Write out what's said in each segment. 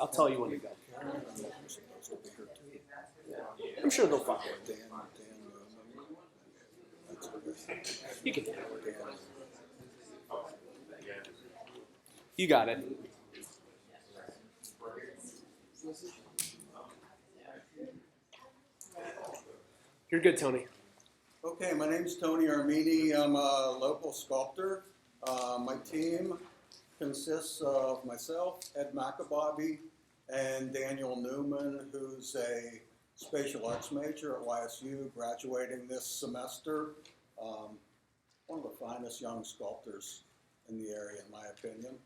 I'll tell you when to go. I'm sure they'll find it. You can. You got it. You're good, Tony. Okay, my name's Tony Armini. I'm a local sculptor. My team consists of myself, Ed McAbobby, and Daniel Newman, who's a spatial arts major at YSU, graduating this semester. One of the finest young sculptors in the area, in my opinion.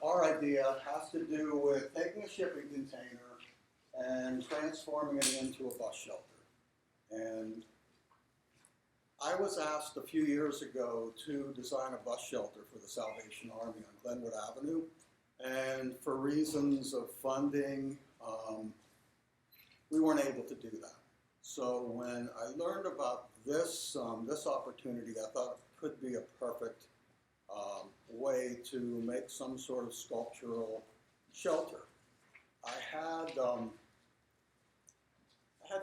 Our idea has to do with taking a shipping container and transforming it into a bus shelter. And I was asked a few years ago to design a bus shelter for the Salvation Army on Glenwood Avenue. And for reasons of funding, we weren't able to do that. So when I learned about this opportunity, I thought it could be a perfect way to make some sort of sculptural shelter. I had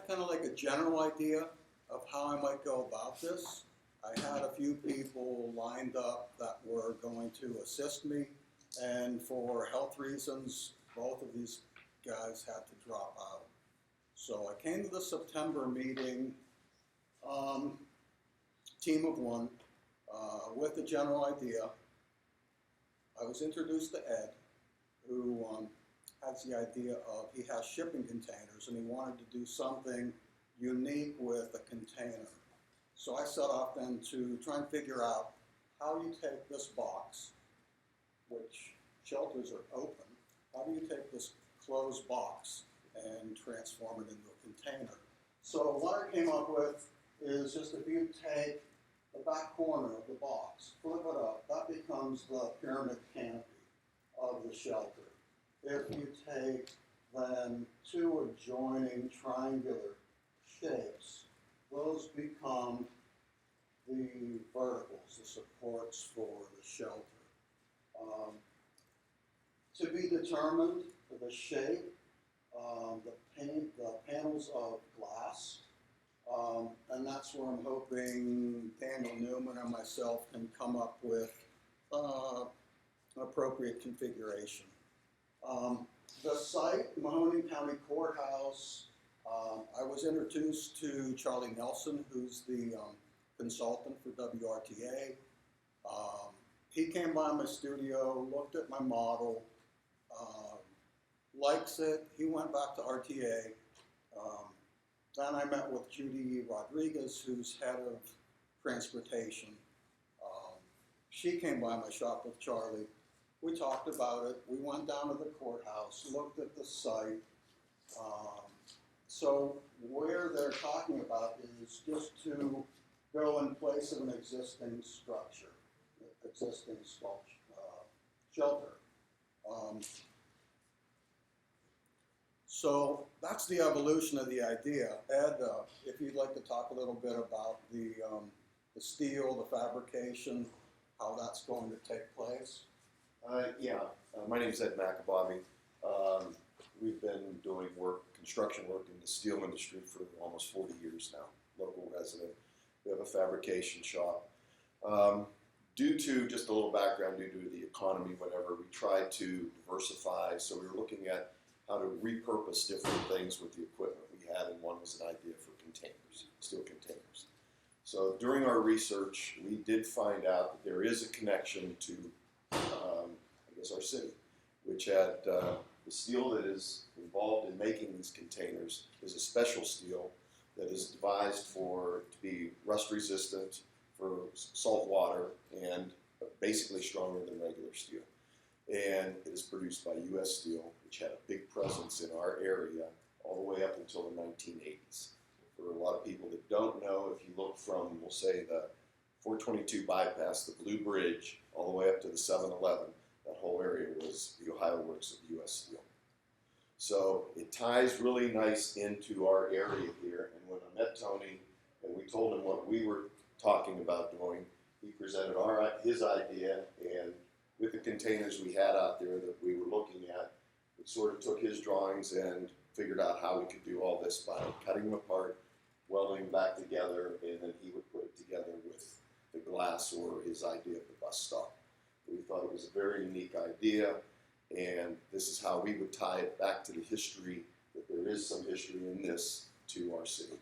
kind of like a general idea of how I might go about this. I had a few people lined up that were going to assist me, and for health reasons, both of these guys had to drop out. So I came to the September meeting, team of one, with a general idea. I was introduced to Ed, who has the idea of, he has shipping containers and he wanted to do something unique with a container. So I set off then to try and figure out how you take this box, which shelters are open, how do you take this closed box and transform it into a container? So what I came up with is just if you take the back corner of the box, flip it up, that becomes the pyramid canopy of the shelter. If you take then two adjoining triangular shapes, those become the verticals, the supports for the shelter. To be determined, the shape, the panels of glass, and that's where I'm hoping Daniel Newman and myself can come up with an appropriate configuration. The site, Mahoning County Courthouse, I was introduced to Charlie Nelson, who's the consultant for WRTA. He came by my studio, looked at my model, likes it. He went back to RTA. Then I met with Judy Rodriguez, who's head of transportation. She came by my shop with Charlie. We talked about it. We went down to the courthouse, looked at the site. So where they're talking about is just to go in place of an existing structure, existing shelter. So that's the evolution of the idea. Ed, if you'd like to talk a little bit about the steel, the fabrication, how that's going to take place. My name is Ed McAbobby. We've been doing construction work in the steel industry for almost 40 years now, local resident. We have a fabrication shop. Due to, just a little background, due to the economy, whatever, we tried to diversify, so we were looking at how to repurpose different things with the equipment we had, and one was an idea for containers, steel containers. So during our research, we did find out that there is a connection to, our city, which had the steel that is involved in making these containers is a special steel that is devised to be rust resistant for salt water and basically stronger than regular steel. And it is produced by U.S. Steel, which had a big presence in our area all the way up until the 1980s. For a lot of people that don't know, if you look from, we'll say, the 422 bypass, the Blue Bridge, all the way up to the 7-Eleven, that whole area was the Ohio Works of U.S. Steel. So it ties really nice into our area here. And when I met Tony and we told him what we were talking about doing, he presented his idea, and with the containers we had out there that we were looking at, we sort of took his drawings and figured out how we could do all this by cutting them apart, welding them back together, and then he would put it together with the glass or his idea of the bus stop. We thought it was a very unique idea, and this is how we would tie it back to the history, that there is some history in this to our city.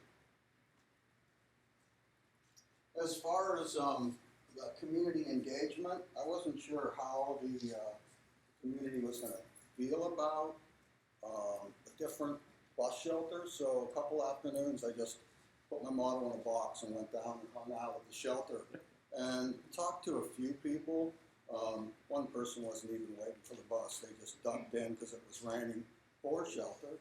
As far as the community engagement, I wasn't sure how the community was going to feel about the different bus shelters. So a couple afternoons, I just put my model in a box and went down and hung out at the shelter and talked to a few people. One person wasn't even waiting for the bus. They just dumped in because it was raining for shelter.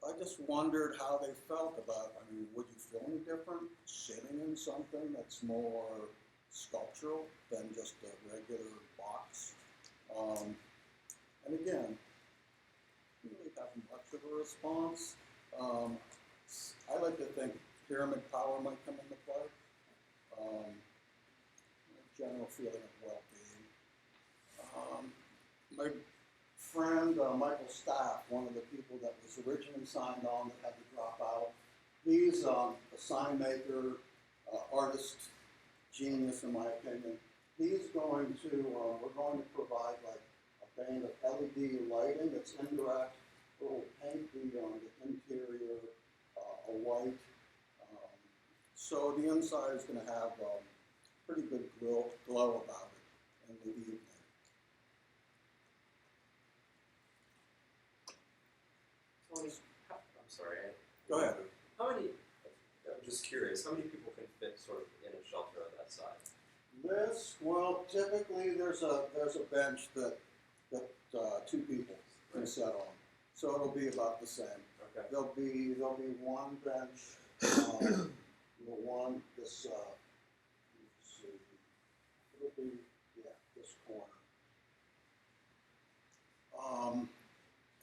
I just wondered how they felt about, I mean, would you feel any different sitting in something that's more sculptural than just a regular box? And again, didn't really have much of a response. I like to think pyramid power might come into play. General feeling of well-being. My friend Michael Staff, one of the people that was originally signed on that had to drop out, he's a sign maker, artist, genius in my opinion. He's going to, we're going to provide like a band of LED lighting that's indirect. We'll paint the interior a white. So the inside is going to have pretty good glow about it in the evening. Tony, I'm sorry. Go ahead. How many? I'm just curious. How many people can fit sort of in a shelter of that size? This, well, typically there's a bench that two people can sit on, so it'll be about the same. Okay. There'll be one bench, the one this let's see, it'll be this corner.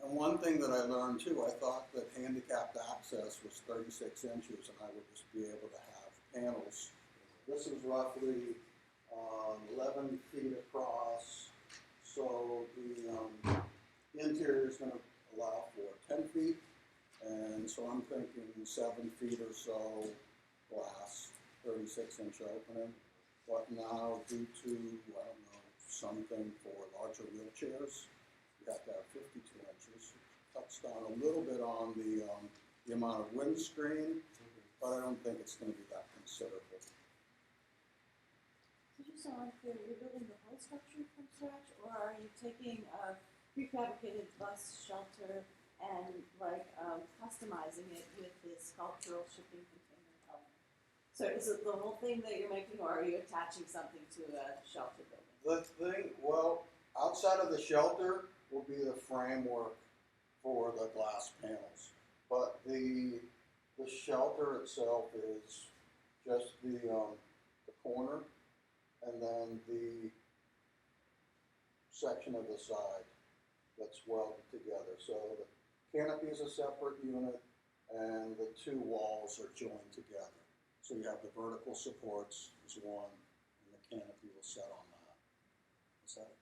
And one thing that I learned too, I thought that handicapped access was 36 inches and I would just be able to have panels. This is roughly 11 feet across, so the interior is going to allow for 10 feet, and so I'm thinking 7 feet or so glass, 36-inch opening. But now, due to, I don't know, something for larger wheelchairs, you have to have 52 inches. Cuts down a little bit on the amount of windscreen, but I don't think it's going to be that considerable. So just so I'm clear, you're building the whole structure from scratch, or are you taking a prefabricated bus shelter and customizing it with this sculptural shipping container element? So is it the whole thing that you're making, or are you attaching something to a shelter building? The thing, well, outside of the shelter will be the framework for the glass panels, but the shelter itself is just the corner, and then the section of the side that's welded together. So the canopy is a separate unit, and the two walls are joined together. So you have the vertical supports as one, and the canopy will set on that. Is that?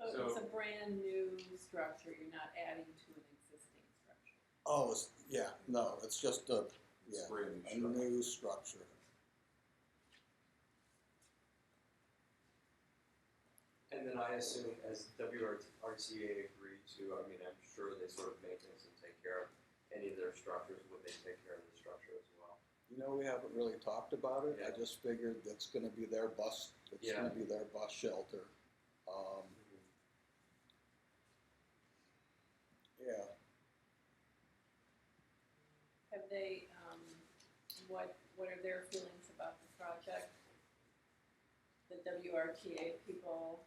So it's a brand new structure, you're not adding to an existing structure. Oh, no, it's just a Brand new structure. And then I assume as WRTA agreed to, I mean, I'm sure they sort of maintenance and take care of any of their structures. Would they take care of the structure as well? You know, we haven't really talked about it. I Yeah. just figured that's going to be their bus. It's going to be their bus shelter. Yeah. Have they, what are their feelings about the project? The WRTA people,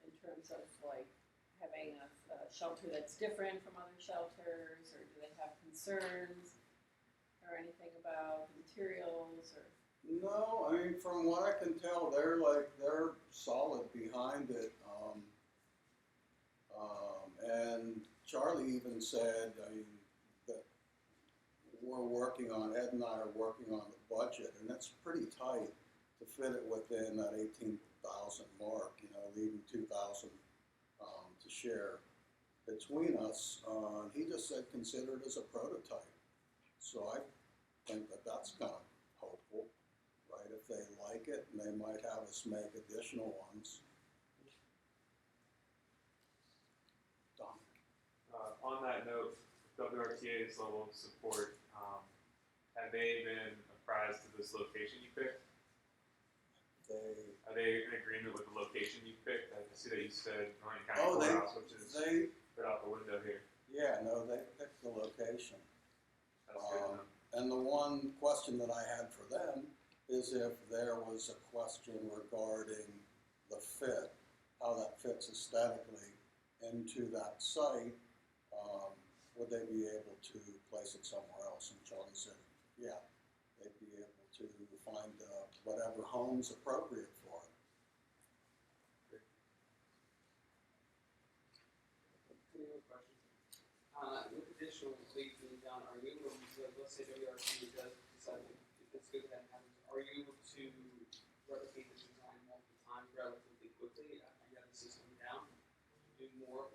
in terms of like having a shelter that's different from other shelters, or do they have concerns or anything about the materials or? No, I mean, from what I can tell, they're solid behind it. And Charlie even said, I mean, that Ed and I are working on the budget, and it's pretty tight. to fit it within that 18,000 mark, you know, leaving 2,000 to share between us. He just said consider it as a prototype. So I think that that's kind of hopeful, right? If they like it, and they might have us make additional ones. Don? On that note, WRTA's level of support, have they been apprised of this location you picked? Are they in agreement with the location you picked? I see that you said Norton County Courthouse, which is right out the window here. Yeah, no, they picked the location. That's good enough. And the one question that I had for them is if there was a question regarding the fit, how that fits aesthetically into that site, would they be able to place it somewhere else? And Charlie said, yeah, they'd be able to find whatever home's appropriate for it. Any other questions? With additional leads being done, are you able to, let's say WRC does decide if it's good that happens, are you able to replicate the design multiple times relatively quickly? You have the system down, do more?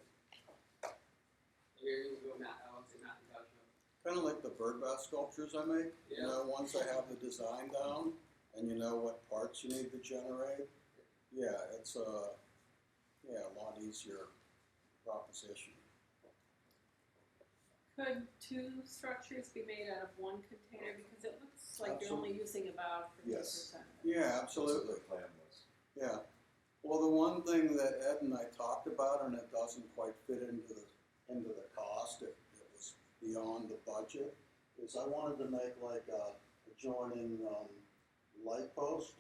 You're able to go math production. Kind of like the bird bath sculptures I make. Yeah. You know, once I have the design down and you know what parts you need to generate, yeah, it's a lot easier proposition. Could two structures be made out of one container, because it looks like you're only using about 50% Yes. of it. Yeah, That's what absolutely. the plan was. Yeah. Well, the one thing that Ed and I talked about, and it doesn't quite fit into the cost, it was beyond the budget, is I wanted to make like a adjoining light post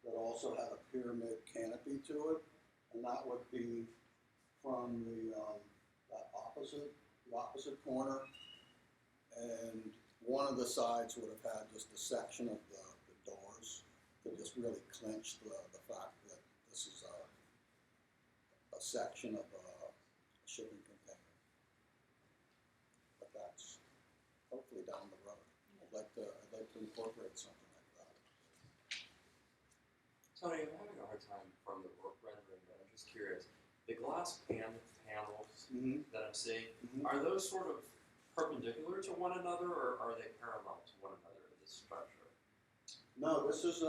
that also had a pyramid canopy to it, and that would be from the opposite corner, and one of the sides would have had just a section of the doors to just really clinch the fact that this is a section of a shipping container. But that's hopefully down the road. I'd like to incorporate something like that. Tony, I'm having a hard time from the work rendering, but I'm just curious. The glass panels that I'm seeing, are those sort of perpendicular to one another, or are they parallel to one another in this structure? No, this is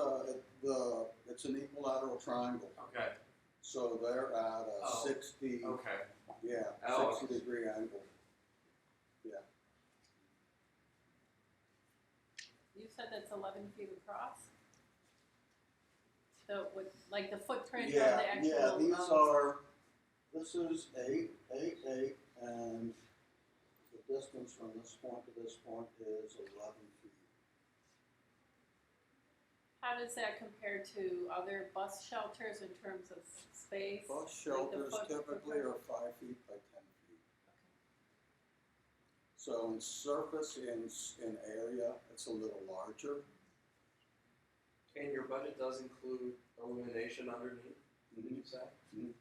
it's an equilateral triangle. Okay. So they're at a Oh. 60, Okay. yeah, Oh, 60-degree angle. Yeah. You said that's 11 feet across? So with, like the footprint of the actual. Yeah, this is 8, and the distance from this point to this point is 11 feet. How does that compare to other bus shelters in terms of space? Bus shelters typically are 5 feet by 10 feet. So in surface, in area, it's a little larger. And your budget does include illumination underneath, did you say? Mhm.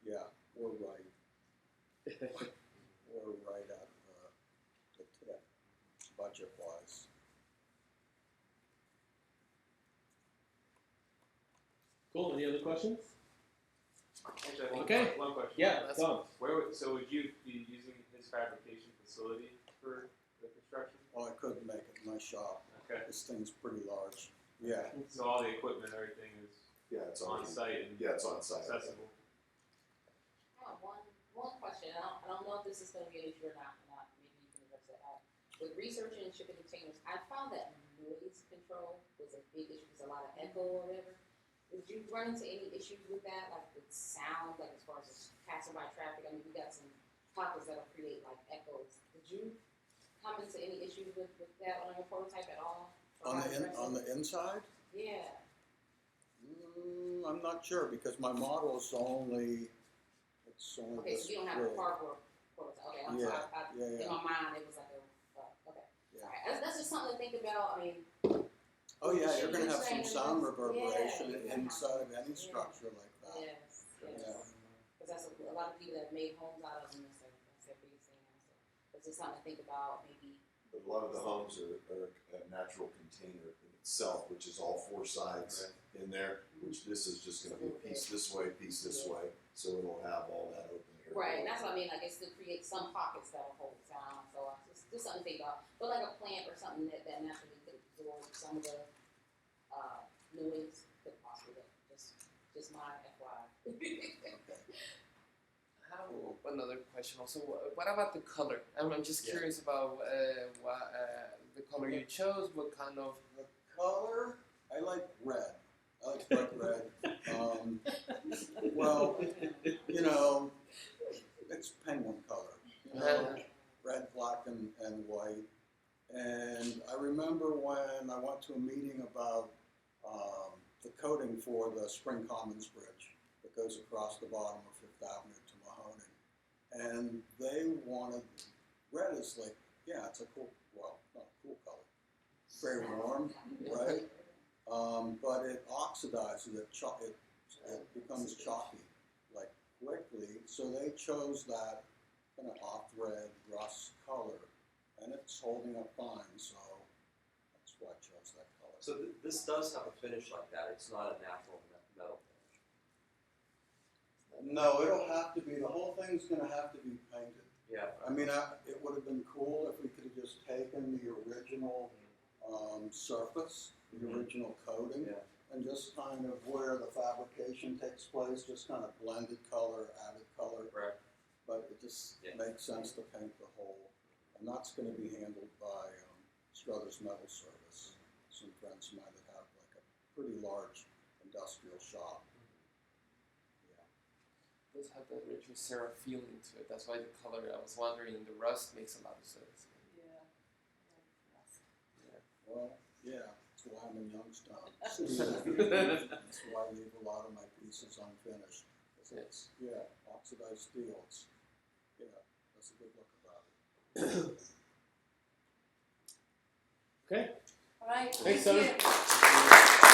Yeah, we're right. We're right at the tip, budget-wise. Cool. Any other questions? Actually, I have Okay. one question. Yeah, that's So would you be using his fabrication facility for the construction? Oh, I couldn't make it in my shop. Okay. This thing's pretty large. Yeah. So all the equipment, everything is Yeah, it's on site and Yeah, it's on site. accessible. I have one question. I don't know if this is going to be an issue or not. Maybe you can address it. With researching and shipping containers, I found that noise control was a big issue because a lot of echo or whatever. Did you run into any issues with that, like with sound, like as far as passing by traffic? I mean, we got some pockets that'll create like echoes. Did you come into any issues with that on your prototype at all? On the inside? Yeah. I'm not sure because my model is only Okay, this so you don't have a big. cardboard prototype. Okay, I'm Yeah, sorry. yeah. In my mind, it was like okay. Yeah. All right, that's just something to think about. I mean. Oh yeah, you're gonna You're have some saying sound it's- reverberation yeah, inside of any yeah. structure like that. Yes, Yeah. yes. Because that's a lot of people that have made homes out of them. That's their biggest thing. So it's just something to think about. Maybe But a lot of the homes are a natural container in itself, which is all four sides in there, which this is just gonna be a piece this way, piece this way, so it'll have all that open area. Right, and that's what I mean, like, it's to create some pockets that'll hold sound, so just something to think about. But like a plant or something that naturally could absorb some of the, noise could possibly, just my FYI. I have another question also. What about the color? I'm just curious about the color you chose. What kind of The color, I like red. I like bright red. Well, you know, it's penguin color. You know, red, black, and white. And I remember when I went to a meeting about the coating for the Spring Commons Bridge that goes across the bottom of Fifth Avenue to Mahoning. And they wanted, red is like, yeah, it's a cool, well, not a cool color. It's very warm, right? But it oxidizes, it becomes chalky, like quickly. So they chose that kind of off red rust color, and it's holding up fine. So that's why I chose that color. So this does have a finish like that. It's not a natural metal finish. No, it'll have to be, the whole thing's gonna have to be painted. Yeah. I mean, it would have been cool if we could have just taken the original surface, the original coating, Yeah. and just kind of where the fabrication takes place, just kind of blended color, added color. Right. But it just makes sense to paint the whole, and that's gonna be handled by Struthers Metal Service. Some friends of mine that have like a pretty large industrial shop. It does have that rich Sarah feeling to it. That's why the color. I was wondering. The rust makes a lot of sense. Yeah. Well, yeah, that's why I'm in Youngstown. That's why I leave a lot of my pieces unfinished. 'Cause it's, oxidized steel. It's, that's a good look about it. Okay, All right, Thanks, thank Senator. you.